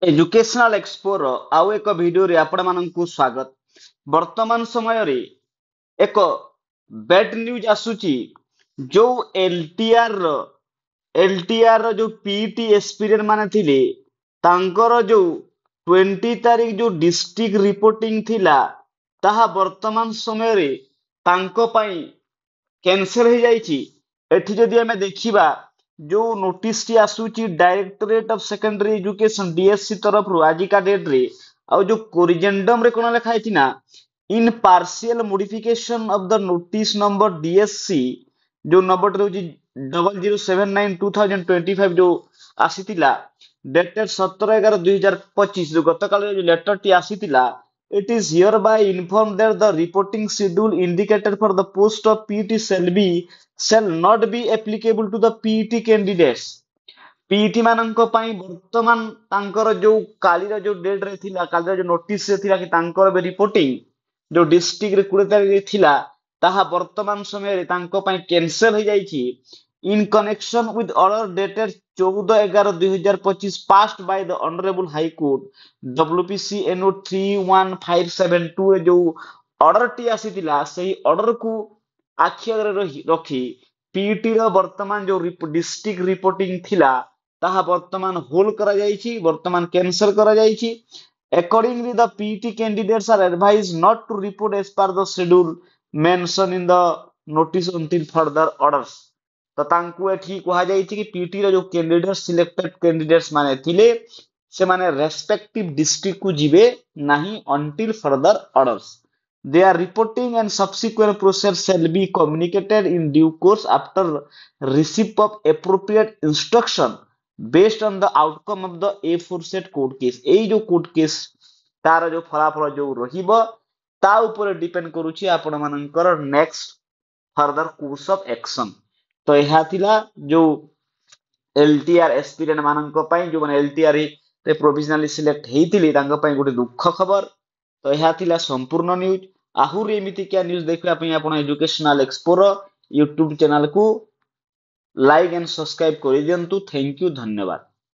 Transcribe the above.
Educational expo आउ एक video रे आपण माननकु स्वागत। वर्तमान समय रे एक बैड न्यूज आसुची जो एलटीआर जो पीटी एस्पिरेंट माने थिले तांकर जो 20 तारिख जो डिस्ट्रिक्ट रिपोर्टिंग थिला ताहा वर्तमान समय रे तांको पई कैंसल हो जाइछि। एठी जदि हमें देखिबा जो नोटिस टी आसुची directorate of secondary education DSC तरफ रु आज का डेट रे आ जो कोरिजेंडम रे कोन लिखा है ना in partial modification of the notice number DSC जो नंबर रहउची 0079/2025 जो आसीतिला डेटेड 17/11/2025 जो गतकाल जो लेटर टी आसीतिला it is hereby informed that the reporting schedule indicated for the post of PET shall not be applicable to the PET candidates. PET ମାନଙ୍କ ପାଇଁ ବର୍ତ୍ତମାନ ତାଙ୍କର ଯୋଉ କାଲିର ଯୋଉ ଡେଟ୍ ରେ ଥିଲା କାଲିର ଯୋଉ ନୋଟିସ୍ ରେ ଥିଲା କି ତାଙ୍କର ଏବେ ରିପୋର୍ଟିଂ ଯୋଉ ଡିଷ୍ଟ୍ରିକ୍ଟ ରେ 20 ତାରିଖରେ ଥିଲା ତାହା ବର୍ତ୍ତମାନ ସମୟରେ ତାଙ୍କ ପାଇଁ କ୍ୟାନ୍ସେଲ ହେଇଯାଇଛି in connection with order dated 14/11/2025 passed by the honorable high court WPC NO 31572 ए जो ऑर्डर टी आसीतिला सही ऑर्डर को आखि आगे रखी पीटी रो वर्तमान जो डिस्ट्रिक्ट रिपोर्टिंग थिला ताहा वर्तमान होल्ड करा जाईछि वर्तमान कैंसिल करा जाईछि। Accordingly, the PET candidates are advised not to report as per the schedule mentioned in the notice until further orders. तो तांकु एठी कहा जाईछि कि पीटी रो जो कैंडिडेट सिलेक्टेड कैंडिडेट्स माने थिले से माने रेस्पेक्टिव डिस्ट्रिक्ट को जिवे नहीं until further orders. Their reporting and subsequent process shall be communicated in due course after receipt of appropriate instruction based on the outcome of the aforesaid court case. एई जो court case तार जो फलाफल जो रहिबो ता ऊपर depend करूची आपण मानकर next further course of action. तो यह थिला जो एलटीआर एस्पिरेंट मानक पई जो माने एलटीआर रे प्रोविजनली सिलेक्ट हेतिली तांको पई गोटे दुख खबर। तो यह थिला संपूर्ण न्यूज। आहुरी एमिति क्या न्यूज देखिबा पई आपण एजुकेशनल एक्सपो रो यूट्यूब चैनल को लाइक एंड सब्सक्राइब करि दियंतु। थैंक यू, धन्यवाद।